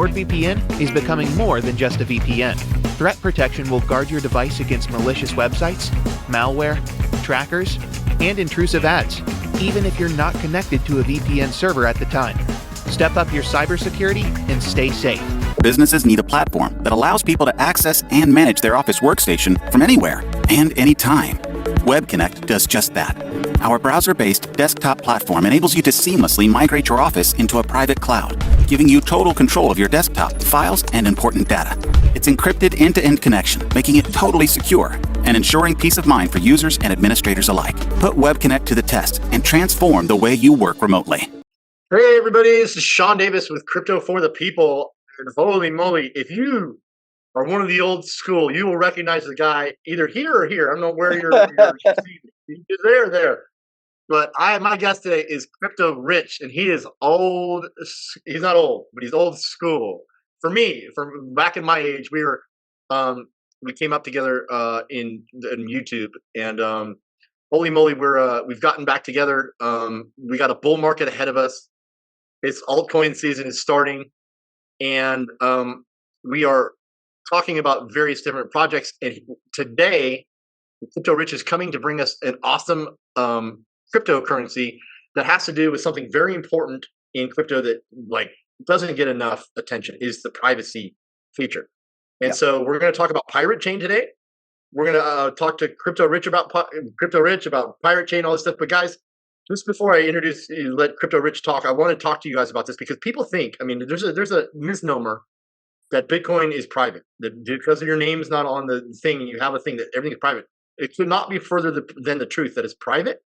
NordVPN is becoming more than just a VPN. Threat protection will guard your device against malicious websites, malware, trackers, and intrusive ads, even if you're not connected to a VPN server at the time. Step up your cybersecurity and stay safe. Businesses need a platform that allows people to access and manage their office workstation from anywhere and anytime. WebConnect does just that. Our browser-based desktop platform enables you to seamlessly migrate your office into a private cloud, giving you total control of your desktop, files, and important data. It's encrypted end-to-end connection, making it totally secure and ensuring peace of mind for users and administrators alike. Put WebConnect to the test and transform the way you work remotely. Hey everybody, this is Sean Davis with Crypto for the People. And holy moly, if you are one of the old school, you will recognize the guy either here or here. I don't know where you're seeing. He's there. But my guest today is Crypto Rich, and he is old. He's not old, but he's old school. For me, from back in my age, we came up together in YouTube, and holy moly, we've gotten back together. We got a bull market ahead of us. It's altcoin season is starting, and we are talking about various different projects. And today, Crypto Rich is coming to bring us an awesome cryptocurrency that has to do with something very important in crypto that doesn't get enough attention, is the privacy feature. And so we're going to talk about Pirate Chain today. We're going to talk to Crypto Rich about Pirate Chain, all this stuff. But guys, just before I let Crypto Rich talk, I want to talk to you guys about this because people think, there's a misnomer that Bitcoin is private. That because your name is not on the thing and you have a thing that everything is private. It could not be further than the truth that it's private.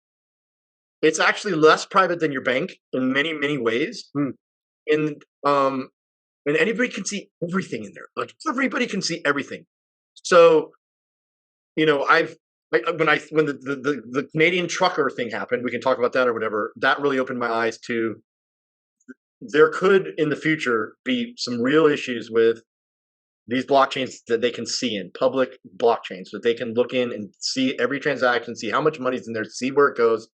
It's actually less private than your bank in many, many ways. And anybody can see everything in there. Like everybody can see everything. So, when the Canadian trucker thing happened, we can talk about that or whatever. That really opened my eyes to there could in the future be some real issues with these blockchains that they can see in public blockchains, that they can look in and see every transaction, see how much money's in there, see where it goes,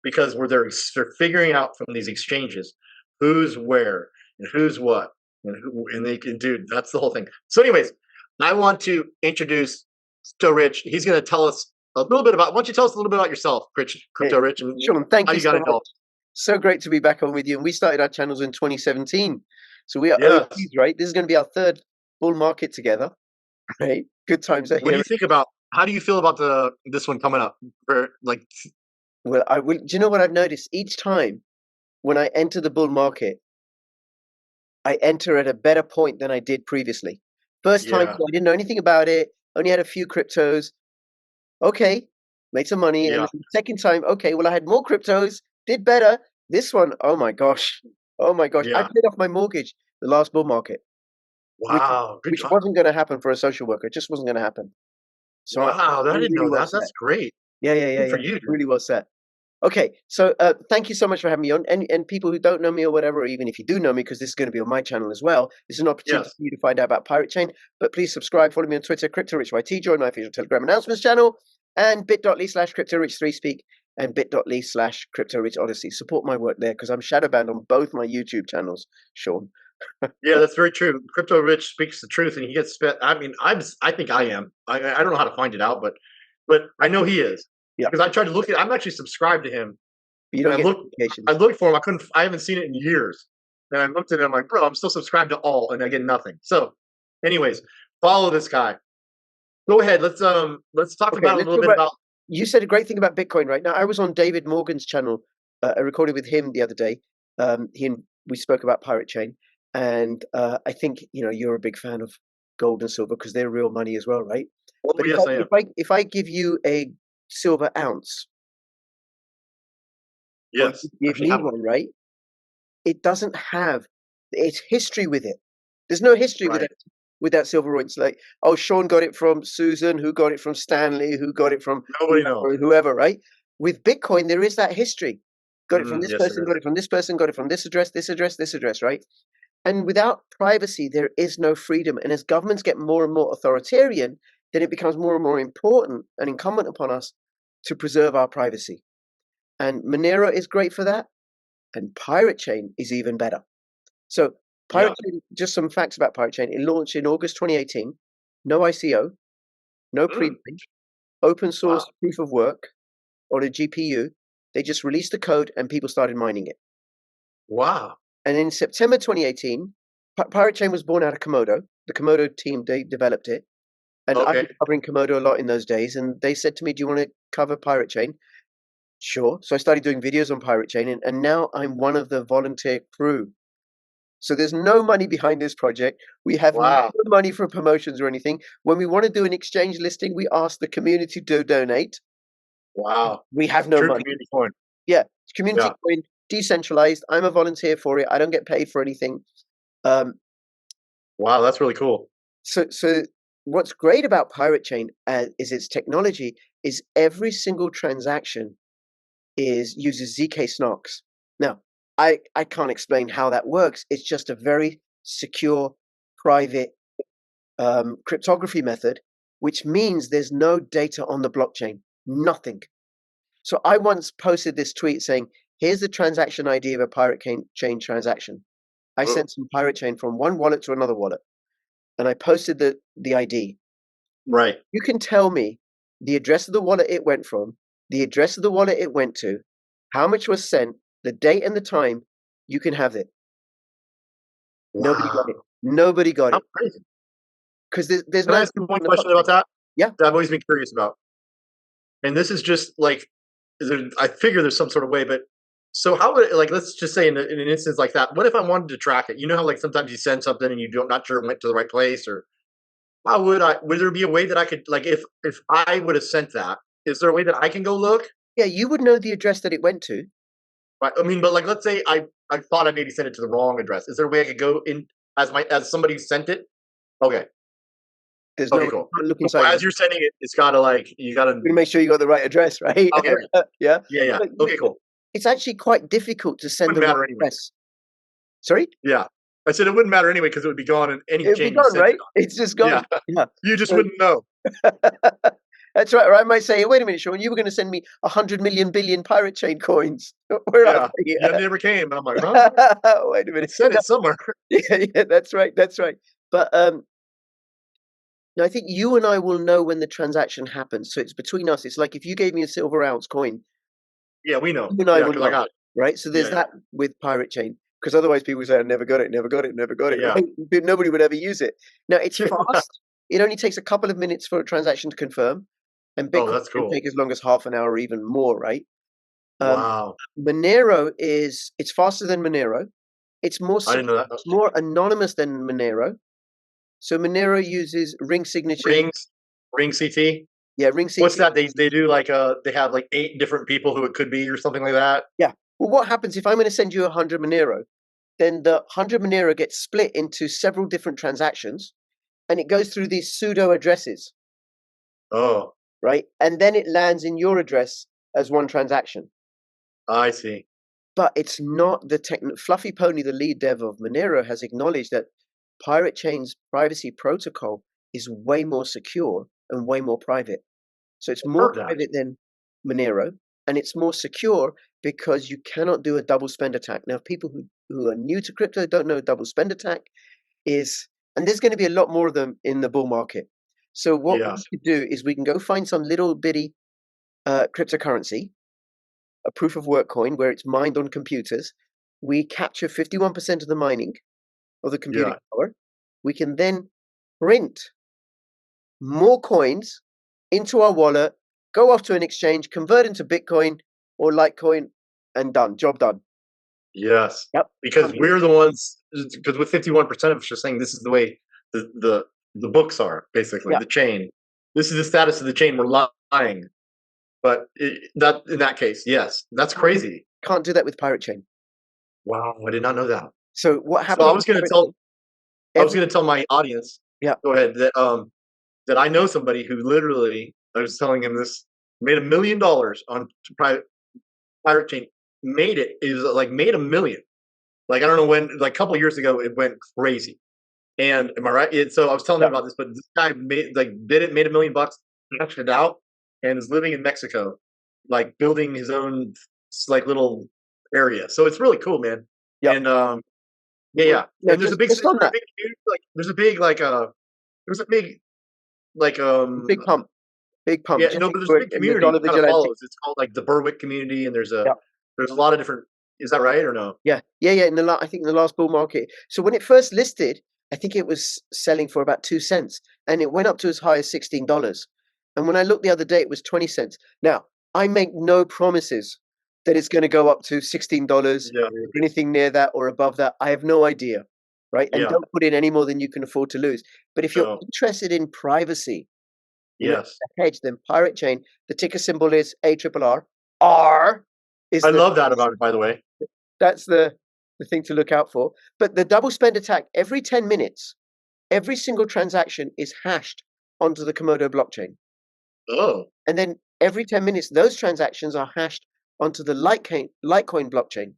because they're figuring out from these exchanges who's where and who's what, and they can do. That's the whole thing. So, anyways, I want to introduce Crypto Rich. He's going to tell us a little bit about. Why don't you tell us a little bit about yourself, Crypto Rich? And Sean, thank you so much. So great to be back on with you. And we started our channels in 2017, so we are OGs, right? This is going to be our third bull market together, right? Good times ahead. What do you think about? How do you feel about this one coming up? Well, do you know what I've noticed? Each time when I enter the bull market, I enter at a better point than I did previously. First time, I didn't know anything about it. Only had a few cryptos. Okay, made some money. And the second time, okay, well, I had more cryptos, did better. This one, oh my gosh. I paid off my mortgage the last bull market. Wow. Which wasn't going to happen for a social worker. It just wasn't going to happen. So wow, I didn't know that. That's great. Yeah. For you. It really well set. Okay, so thank you so much for having me on. And people who don't know me or whatever, or even if you do know me, because this is going to be on my channel as well, this is an opportunity for you to find out about Pirate Chain. But please subscribe, follow me on Twitter, CryptoRichYT, join my official Telegram announcements channel, and bit.ly/CryptoRich3speak and bit.ly/CryptoRichOdyssey. Support my work there because I'm shadow banned on both my YouTube channels, Sean. Yeah, that's very true. Crypto Rich speaks the truth, and he gets spent. I think I am. I don't know how to find it out, but I know he is. Yeah, because I tried to look at. I'm actually subscribed to him. You don't get notifications. I looked for him. I haven't seen it in years. And I looked at him like, bro, I'm still subscribed to all, and I get nothing. So, anyways, follow this guy. Go ahead. Let's talk about a little bit about. You said a great thing about Bitcoin right now. I was on David Morgan's channel. I recorded with him the other day. We spoke about Pirate Chain, and I think you're a big fan of gold and silver because they're real money as well, right? Well, but yes, I am. If I give you a silver ounce, yes, give me one, right? It doesn't have its history with it. There's no history with that silver ounce. Like, oh, Sean got it from Susan, who got it from Stanley, who got it from whoever, right? With Bitcoin, there is that history. Got it from this person, got it from this person, got it from this address, right? And without privacy, there is no freedom. And as governments get more and more authoritarian, then it becomes more and more important and incumbent upon us to preserve our privacy. And Monero is great for that. And Pirate Chain is even better. So Yeah. Pirate Chain, just some facts about Pirate Chain. It launched in August 2018. No ICO, no pre-mine, open source Wow. proof of work on a GPU. They just released the code and people started mining it. Wow. And in September 2018, Pirate Chain was born out of Komodo. The Komodo team, they developed it. And I was Okay. covering Komodo a lot in those days. And they said to me, do you want to cover Pirate Chain? Sure. So I started doing videos on Pirate Chain. And now I'm one of the volunteer crew. So there's no money behind this project. We have no Wow. money for promotions or anything. When we want to do an exchange listing, we ask the community to donate. Wow. We have no True money. community coin. Yeah. It's community Yeah. coin, decentralized. I'm a volunteer for it. I don't get paid for anything. Um, Wow, that's really cool. So what's great about Pirate Chain is its technology is every single transaction uses ZK snarks. Now, I can't explain how that works. It's just a very secure, private cryptography method, which means there's no data on the blockchain, nothing. So I once posted this tweet saying, here's the transaction ID of a Pirate Chain transaction. I sent some Pirate Chain from one wallet to another wallet, and I posted the ID. Right. You can tell me the address of the wallet it went from, the address of the wallet it went to, how much was sent, the date and the time. You can have it. Nobody got it. Wow. Nobody got How it crazy. because there's Can I no ask you one on the question blockchain. about that? Yeah. That I've always been curious about. And this is just like, I figure there's some sort of way, but so how would like let's just say in an instance like that, what if I wanted to track it? You know how like sometimes you send something and you don't not sure it went to the right place, or how would there be a way that I could like if I would have sent that, is there a way that I can go look? Yeah, you would know the address that it went to. Right. I mean, but like let's say I thought I maybe sent it to the wrong address. Is there a way I could go in as somebody who sent it? Okay. There's Okay, no cool. look So inside. as you're sending it, it's gotta like you gotta You're gonna make sure you got the right address, right? okay. Yeah. Yeah. But Okay, cool. it's actually quite difficult to send Wouldn't the right matter anyway. address. Sorry? Yeah. I said it wouldn't matter anyway because it would be gone in any It'd be chain you gone, sent it right? on. It's just gone. Yeah. Yeah. You just So- wouldn't know. That's right. Or I might say, wait a minute, Sean, you were going to send me 100 million billion Pirate Chain coins. Where Yeah. are they? You never came. And I'm like, huh? Wait a I minute. sent it somewhere. Yeah, that's right. That's right. But no, I think you and I will know when the transaction happens. So it's between us. It's like if you gave me a silver ounce coin, Yeah, we know. you and I Yeah, will because I know, got it. right? So there's Yeah. that with Pirate Chain. Because otherwise people say, I never got it, never got it, never got it. Yeah. Right? But nobody would ever use it. Now it's Yeah. fast. It only takes a couple of minutes for a transaction to confirm. And Oh, Bitcoin that's can cool. take as long as half an hour or even more, right? Wow. Monero it's faster than Monero. It's more I didn't know that. more anonymous than Monero. So Monero uses ring signatures. Ring CT. Yeah, ring CT. What's that? They do like they have like 8 different people who it could be or something like that. Yeah. Well, what happens if I'm going to send you 100 Monero? Then the 100 Monero gets split into several different transactions, and it goes through these pseudo addresses, Oh, right? And then it lands in your address as one transaction. I see. But it's not the Fluffy Pony, the lead dev of Monero, has acknowledged that Pirate Chain's privacy protocol is way more secure and way more private. So it's more Heard that. private than Monero, and it's more secure because you cannot do a double spend attack. Now, people who are new to crypto don't know double spend attack is, and there's going to be a lot more of them in the bull market. So what Yeah. we could do is we can go find some little bitty cryptocurrency, a proof of work coin where it's mined on computers. We capture 51% of the mining of the computing power. We can then print more coins into our wallet, go off to an exchange, convert into Bitcoin or Litecoin, and done. Job done. Yes. Yep. Because we're the ones. Because with 51% of us just saying this is the way the books are basically Yeah. the chain. This is the status of the chain. We're lying. But that in that case, yes, that's crazy. Can't do that with Pirate Chain. Wow, I did not know that. So what happens? So I was going to tell my audience. Yeah. Go ahead. That I know somebody who literally, I was telling him this, made $1 million on Pirate Chain. Made $1 million. Like I don't know when, like a couple of years ago, it went crazy. And am I right? So I was telling him about this, but this guy made made $1 million, cashed it out, and is living in Mexico, like building his own like little area. So it's really cool, man. Yeah. And Yeah. No, And there's a big, just on that. big community, like there's a big there's a big like Big pump. Big pump. yeah, Just no, but there's a big in the community dollar that kind of vigilante. follows. It's called like the Berwick community, and there's Yeah. a lot of different. Is that right or no? Yeah. In I think in the last bull market. So when it first listed, I think it was selling for about 2 cents, and it went up to as high as $16. And when I looked the other day, it was 20 cents. Now, I make no promises that it's going to go up to $16 Yeah, or anything near that or above that. I have no idea, right? And yeah, don't put in any more than you can afford to lose. But if you're no, interested in privacy, yes. a hedge, then Pirate Chain, the ticker symbol is ARRR. R is I the love that about it, by the way. that's the thing to look out for. But the double spend attack, every 10 minutes, every single transaction is hashed onto the Komodo blockchain. Oh, And then every 10 minutes, those transactions are hashed onto the Litecoin blockchain.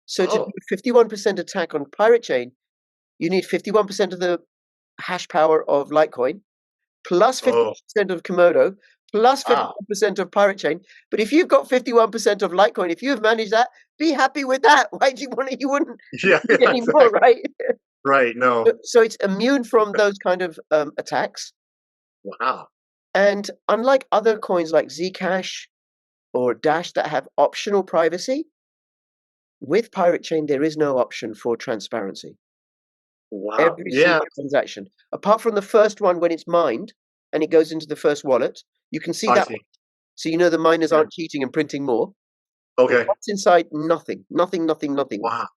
So to do oh, a 51% attack on Pirate Chain, you need 51% of the hash power of Litecoin, plus oh, 50% of Komodo, plus wow. 51% of Pirate Chain. But if you've got 51% of Litecoin, if you have managed that, be happy with that. Why do you want it? You wouldn't Yeah, need any more, exactly. right? Right. No. So it's immune from those kind of attacks. Wow. And unlike other coins like Zcash or Dash that have optional privacy, with Pirate Chain, there is no option for transparency. Wow. Every Yeah, single transaction, apart from the first one when it's mined and it goes into the first wallet, you can see I that see. one. So you know the miners Yeah. aren't cheating and printing more. But Okay. what's inside? Nothing, nothing, nothing, nothing. Wow.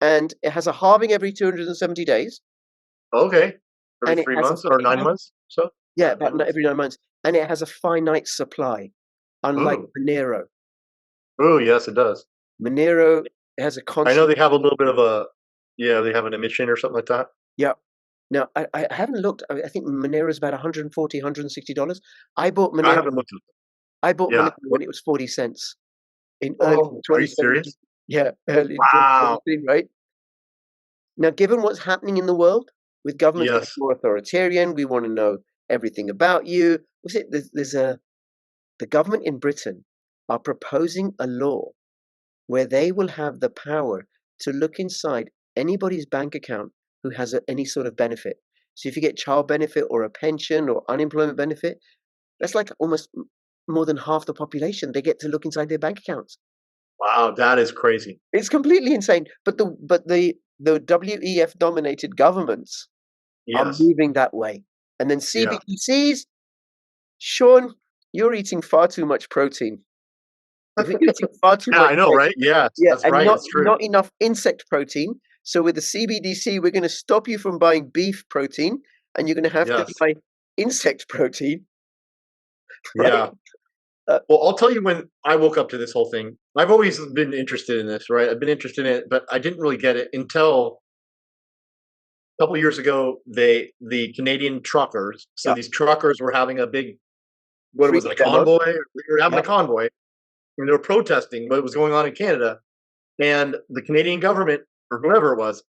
And it has a halving every 270 days. Okay. Every And it three has months or 9 months? So yeah, 9 months. every 9 months. And it has a finite supply, unlike Ooh. Monero. Ooh, yes, it does. Monero has a I know constant. they have a little bit of a yeah, they have an emission or something like that. Yeah. Now, I haven't looked. I think Monero is about $140, $160. I bought I Monero. haven't looked at I bought yeah. Monero when it was 40 cents in early Oh, are you 2017. serious? Yeah, early in Wow. 2017, right? Now, given what's happening in the world with governments getting Yes. more authoritarian, we want to know everything about you. Was it? The government in Britain are proposing a law where they will have the power to look inside anybody's bank account who has any sort of benefit. So if you get child benefit or a pension or unemployment benefit, that's like almost more than half the population. They get to look inside their bank accounts. Wow, that is crazy. It's completely insane. But the WEF dominated governments are Yes. moving that way. And then Yeah. CBDCs, Sean, you're eating far too much protein. If you're eating far too Yeah, much I know, egg, right? Yes, yeah, that's and right. It's true. not enough insect protein. So with the CBDC, we're going to stop you from buying beef protein, and you're going to have to Yes. buy insect protein, right? Yeah. Well, I'll tell you when I woke up to this whole thing. I've always been interested in this, right? I've been interested in it, but I didn't really get it until a couple of years ago. The Canadian truckers. So Yeah, these truckers were having a big what was freedom it, a demo. convoy? We were having Yeah, a convoy, and they were protesting what was going on in Canada. And the Canadian government or whoever it was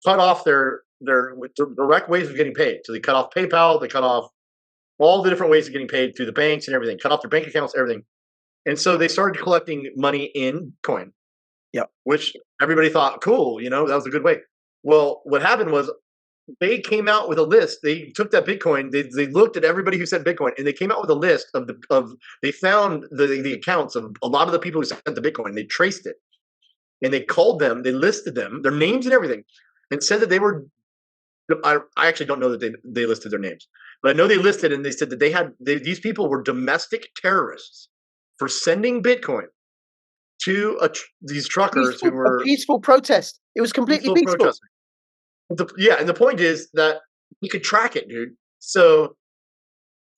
cut off their direct ways of getting paid. So they cut off PayPal, they cut off all the different ways of getting paid through the banks and everything, cut off their bank accounts, everything. And so they started collecting money in coin, yeah. which everybody thought, cool, that was a good way. Well, what happened was they came out with a list. They took that Bitcoin, they looked at everybody who sent Bitcoin, and they came out with a list of they found the accounts of a lot of the people who sent the Bitcoin. They traced it and they called them, they listed them, their names and everything, and said that they were. I actually don't know that they listed their names, but I know they listed and they said that these people were domestic terrorists for sending Bitcoin to these truckers who A were peaceful protest. It was completely peaceful peaceful. protesting. Yeah, and the point is that you could track it, dude. So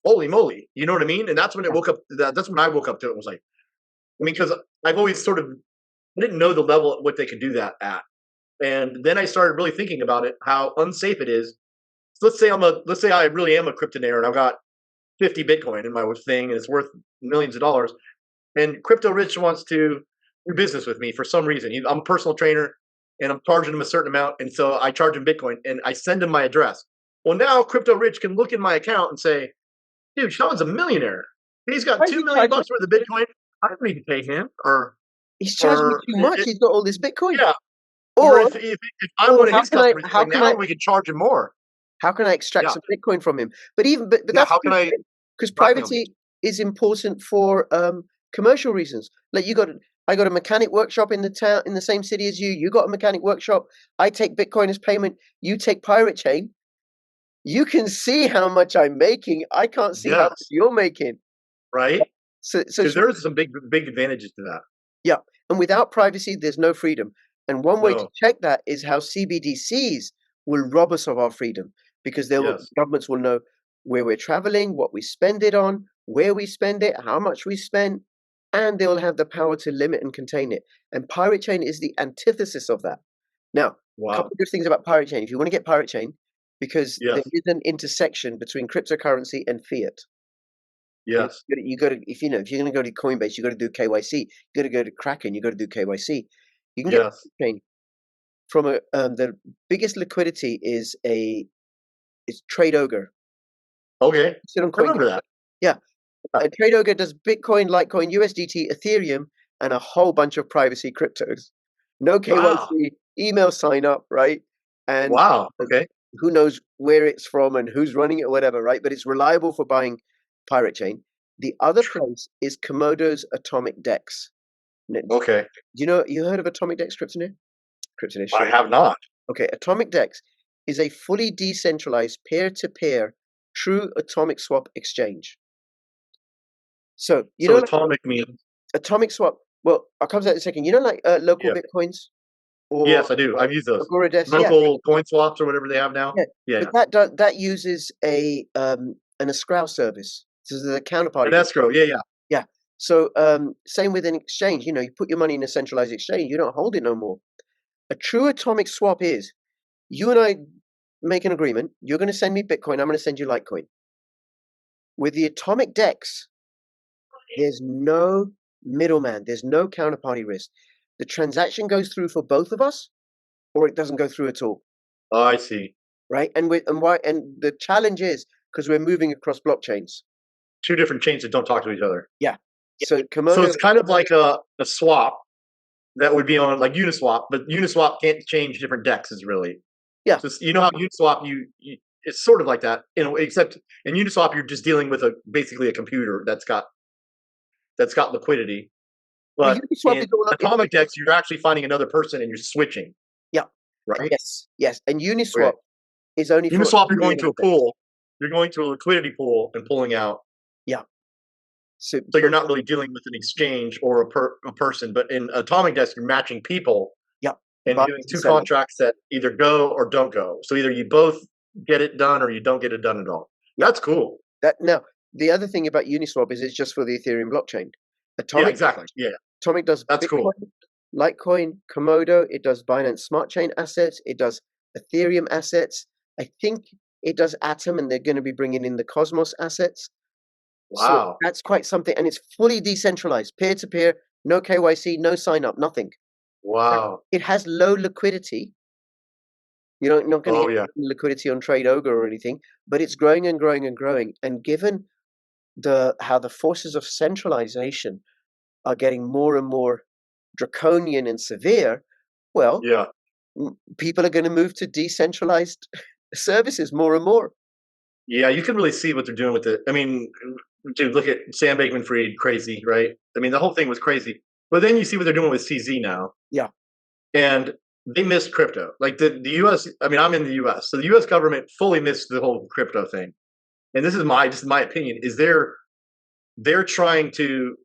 holy moly, you know what I mean? And that's when it woke up. That's when I woke up to it. And was like, I mean, because I've always sort of I didn't know the level at what they could do that at, and then I started really thinking about it, how unsafe it is. So let's say I really am a cryptonaire and I've got 50 Bitcoin in my thing and it's worth millions of dollars, and Crypto Rich wants to do business with me for some reason. I'm a personal trainer and I'm charging him a certain amount, and so I charge him Bitcoin and I send him my address. Well, now Crypto Rich can look in my account and say, dude, Sean's a millionaire. He's got Why is 2 he million charging? bucks worth of Bitcoin. I don't need to pay him. He's charging me too much. He's got all this Bitcoin. Yeah. Or Or if I'm one of his customers, it's how like can now I we can charge him more. extract Yeah. some Bitcoin from him? But Yeah. that's How can I because blackmail him? privacy is important for commercial reasons. Like I got a mechanic workshop in the town in the same city as you. You got a mechanic workshop. I take Bitcoin as payment. You take Pirate Chain. You can see how much I'm making. I can't see how much Yes. you're making. Right. So Because there is some big advantages to that. yeah, and without privacy, there's no freedom. And one way to No. check that is how CBDCs will rob us of our freedom because Yes. governments will know where we're traveling, what we spend it on, where we spend it, how much we spend, and they will have the power to limit and contain it. And Pirate Chain is the antithesis of that. Now, a couple Wow. of good things about Pirate Chain. If you want to get Pirate Chain, because there Yes. is an intersection between cryptocurrency and fiat. And Yes. you got to if you know if you're going to go to Coinbase, you got to do KYC. You got to go to Kraken, you got to do KYC. You can get Yes. chain from the biggest liquidity is Trade Ogre. Okay. Sit on I remember that. Yeah, Trade Ogre does Bitcoin, Litecoin, USDT, Ethereum, and a whole bunch of privacy cryptos. No Wow. KYC, email sign up, right? And Wow. Okay. who knows where it's from and who's running it or whatever, right? But it's reliable for buying Pirate Chain. The other place is Komodo's Atomic Dex. Do Okay. you heard of Atomic Dex, Kryptonite? Kryptonite, I sure. have not. Okay, Atomic Dex is a fully decentralized peer-to-peer true atomic swap exchange. So, So like atomic means Atomic Swap, well, I'll come to that in a second. Like local yeah. Bitcoins or Yes, I do. I've used those Agora Desk? Yeah, local coin swaps or whatever they have now. yeah. Yeah. But that uses an escrow service. So there's a counterparty An risk. escrow. Yeah. Yeah. Yeah. So same with an exchange. You put your money in a centralized exchange, you don't hold it no more. A true atomic swap is you and I make an agreement. You're going to send me Bitcoin. I'm going to send you Litecoin. With the Atomic Dex, there's no middleman. There's no counterparty risk. The transaction goes through for both of us, or it doesn't go through at all. Oh, I see. Right? And the challenge is because we're moving across blockchains. Two different chains that don't talk to each other. Yeah. So So Komodo, it's kind of like a swap that would be on like Uniswap, but Uniswap can't change different dexes really. yeah, So you know how Uniswap you it's sort of like that, except in Uniswap you're just dealing with basically a computer that's got liquidity. well, But Uniswap in is all Atomic Dex, you're actually finding another person and you're switching, yeah, right? yes, and Uniswap Okay. is only for Uniswap, you're going to a assets. pool. You're going to a liquidity pool and pulling out. Yeah. So you're not really dealing with an exchange or a person, but in Atomic Desk, you're matching people yeah, and buyers doing and two sellers. contracts that either go or don't go. So either you both get it done or you don't get it done at all. That's cool. Now the other thing about Uniswap is it's just for the Ethereum blockchain. Yeah, exactly. Yeah, Atomic does that's Bitcoin, cool. Litecoin, Komodo. It does Binance Smart Chain assets. It does Ethereum assets. I think it does Atom, and they're going to be bringing in the Cosmos assets. So Wow. that's quite something, and it's fully decentralized, peer to peer, no KYC, no sign up, nothing. Wow. It has low liquidity. You're not going to Oh, get yeah. liquidity on Trade Ogre or anything, but it's growing and growing and growing. And given how the forces of centralization are getting more and more draconian and severe, well, Yeah. people are going to move to decentralized services more and more. Yeah, you can really see what they're doing with it. I mean, dude, look at Sam Bankman-Fried, crazy, right? I mean, the whole thing was crazy. But then you see what they're doing with CZ now. Yeah. And they missed crypto. Like the US, I mean, I'm in the US. So the US government fully missed the whole crypto thing. And this is my opinion, is they're trying to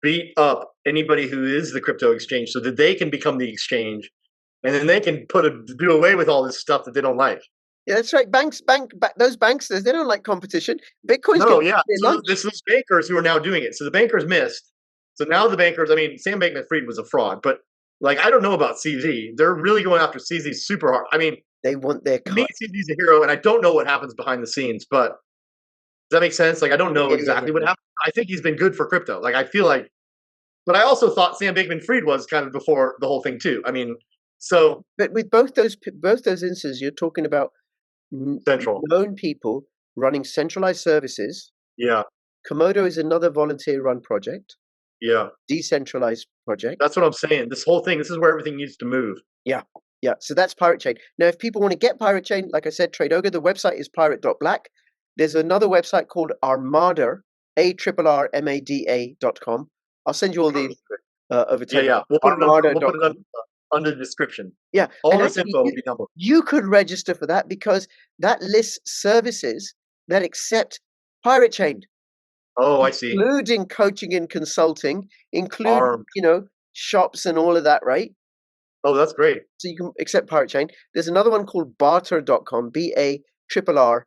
beat up anybody who is the crypto exchange so that they can become the exchange. And then they can do away with all this stuff that they don't like. Yeah, that's right. Those banksters, they don't like competition. Bitcoin's No, getting yeah. their So lunch. this is bankers who are now doing it. So the bankers missed. So now the bankers, I mean, Sam Bankman-Fried was a fraud, but like, I don't know about CZ. They're really going after CZ super hard. I mean, They want their to me, cut. CZ's a hero, and I don't know what happens behind the scenes, but does that make sense? Like, I don't know exactly what happened. I think he's been good for crypto. Like, I feel like, but I also thought Sam Bankman-Fried was kind of before the whole thing too. I mean, so But with both those instances, you're talking about central. known people running centralized services. Yeah. Komodo is another volunteer-run project. Yeah. decentralized project. That's what I'm saying. This whole thing, this is where everything needs to move. Yeah. Yeah. So that's Pirate Chain. Now, if people want to get Pirate Chain, like I said, Trade Ogre, the website is pirate.black. There's another website called Armada, ARRMADA.com. I'll send you all these over Yeah, time. yeah. We'll put it Armada.com. under the description. Yeah. All And this actually, info will be down below. you could register for that because that lists services that accept Pirate Chain, Oh, I see. including coaching and consulting, including, Armed. shops and all of that, right? Oh, that's great. So you can accept Pirate Chain. There's another one called barter.com, BARRRTER,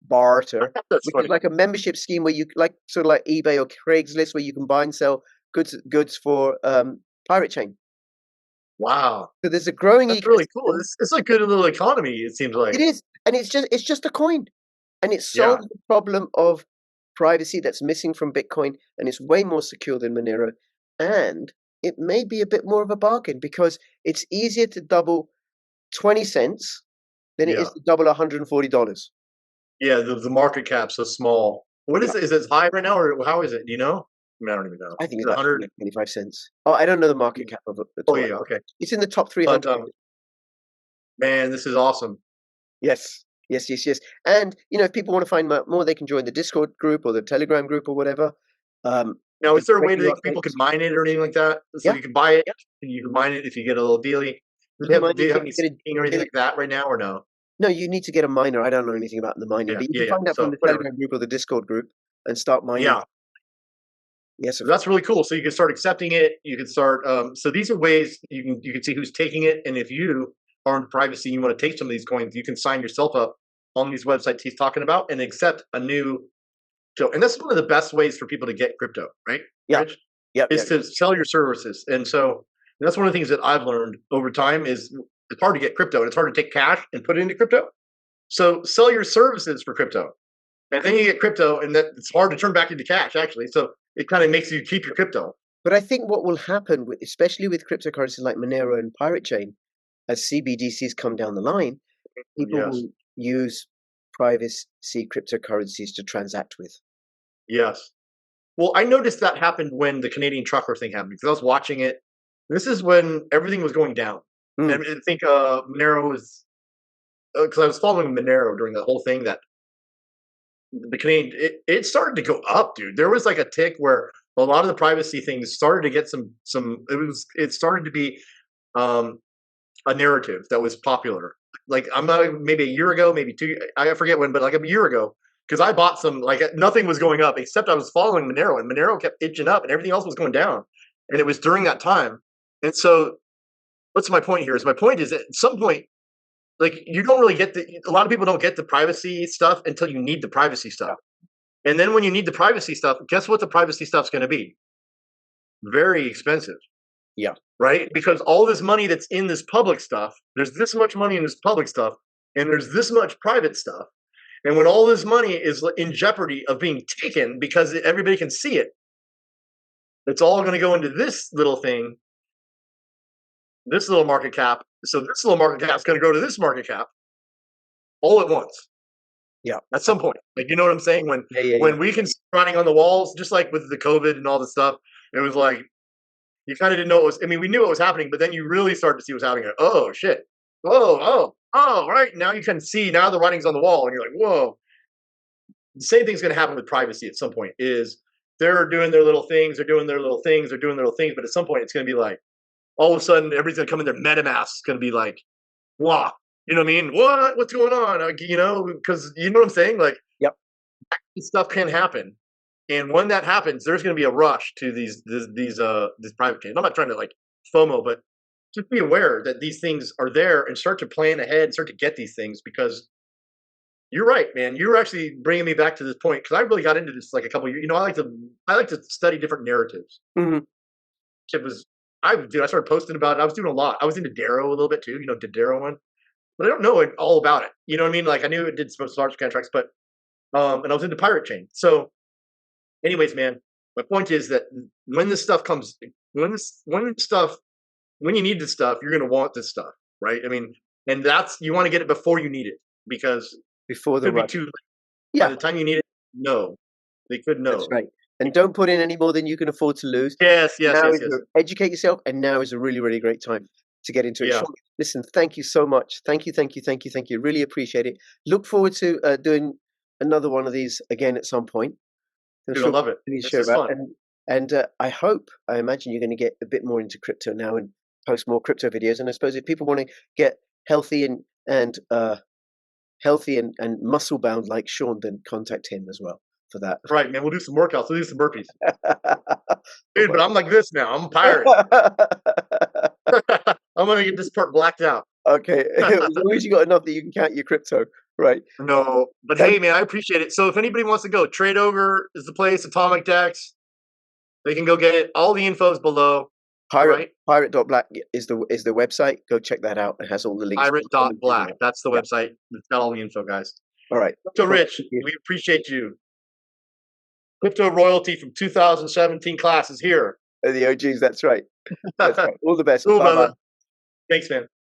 barter, That's which funny. is like a membership scheme where you sort of like eBay or Craigslist, where you can buy and sell goods for Pirate Chain. Wow. So there's a growing That's really ecosystem. cool. It's a good little economy, it seems like. It is, and it's just a coin, and it Yeah. solves the problem of privacy that's missing from Bitcoin, and it's way more secure than Monero, and it may be a bit more of a bargain because it's easier to double 20 cents than it is Yeah. to double $140. Yeah, the market cap's so small. What is it? Is it high right now, or how is it? Do you know? I mean, I don't even know. I think Is it's it about 100? 25 cents. Oh, I don't know the market cap of it at Oh, all. yeah, okay. It's in the top But 300. man, this is awesome. Yes. And if people want to find more, they can join the Discord group or the Telegram group or whatever. Now, is there a way regular that people updates. can mine it or anything like that? So Yeah. you can buy it, and you can mine it if you get a little dealy. Do You they can have, mine do it, they have you any can get a staking or anything daily- like that right now, or no? No, you need to get a miner. I don't know anything about the mining, Yeah, but you yeah, can find out so from the whatever. Telegram group or the Discord group and start mining. Yeah, Yes, of that's really cool. So you can start accepting it. You can start. So these are ways you can see who's taking it, and if you are in privacy, and you want to take some of these coins, you can sign yourself up on these websites he's talking about and accept a new. So, and that's one of the best ways for people to get crypto, right? Yeah. Rich? Yep. Is to sell your services. And so that's one of the things that I've learned over time is it's hard to get crypto and it's hard to take cash and put it into crypto. So sell your services for crypto. And then you get crypto and that it's hard to turn back into cash actually. So it kind of makes you keep your crypto. But I think what will happen, especially with cryptocurrencies like Monero and Pirate Chain, as CBDCs come down the line, people Yes. will use privacy cryptocurrencies to transact with. Yes. Well, I noticed that happened when the Canadian trucker thing happened because I was watching it. This is when everything was going down. Mm. And I think Monero was because I was following Monero during the whole thing that the Canadian it started to go up, dude. There was like a tick where a lot of the privacy things started to get some it started to be a narrative that was popular. Like I'm not maybe a year ago, maybe two, I forget when, but like a year ago, because I bought some like nothing was going up except I was following Monero, and Monero kept itching up, and everything else was going down, and it was during that time. And so, what's my point here? Is my point is at some point, like you don't really get a lot of people don't get the privacy stuff until you need the privacy stuff, and then when you need the privacy stuff, guess what the privacy stuff's going to be? Very expensive. Yeah. Right? Because all this money that's in this public stuff, there's this much money in this public stuff, and there's this much private stuff. And when all this money is in jeopardy of being taken because everybody can see it, it's all going to go into this little thing, this little market cap. So this little market cap is going to go to this market cap all at once. Yeah. At some point. Like, you know what I'm saying? When we can see writing on the walls, just like with the COVID and all this stuff, it was like, you kind of didn't know it was, I mean, we knew what was happening, but then you really started to see what's happening. Oh, shit. Oh, right. Now you can see, now the writing's on the wall, and you're like, whoa. The same thing's going to happen with privacy at some point is they're doing their little things, but at some point it's going to be like, all of a sudden, everybody's going to come in their MetaMask. It's going to be like, wow. You know what I mean? What's going on? Because you know what I'm saying? Like, yep. Stuff can happen. And when that happens, there's going to be a rush to these private chains. I'm not trying to like FOMO, but just be aware that these things are there and start to plan ahead and start to get these things because you're right, man. You're actually bringing me back to this point because I really got into this like a couple of years. I like to study different narratives. Mm-hmm. I started posting about it. I was doing a lot. I was into Darrow a little bit too. The Darrow one, but I don't know all about it. You know what I mean? Like I knew it did some smart contracts, but and I was into Pirate Chain. So, anyways, man, my point is that when this stuff comes, when you need this stuff, you're going to want this stuff, right? I mean, and you want to get it before you need it because before the it could rush. be too late. Yeah. By the time you need it, no, they could know. That's right. And don't put in any more than you can afford to lose. Yes, yes, Now yes, is yes. educate yourself, and now is a really, really great time to get into it. Yeah. Sean, listen, thank you so much. Thank you. Really appreciate it. Look forward to doing another one of these again at some point. I'm Dude, I sure love it. we This share is about. fun. And I imagine you're going to get a bit more into crypto now and post more crypto videos. And I suppose if people want to get healthy and muscle bound like Sean, then contact him as well for that. Right, man. We'll do some workouts. We'll do some burpees. Oh Dude, my but I'm like this now. I'm a pirate. I'm gonna get this part blacked out. Okay, as long as you got enough that you can count your crypto, right? No, but Thank- hey, man, I appreciate it. So if anybody wants to go, Trade Ogre is the place. Atomic Dex, they can go get it. All the info is below. Right? Pirate.black is the website. Go check that out. It has all the links. Pirate.black. That's the Yeah. website. It's got all the info, guys. All right. So, Rich, we appreciate you. Crypto royalty from 2017 class is here. The OGs, that's right. That's right. All the best. Cool, Bye-bye. brother. Thanks, man.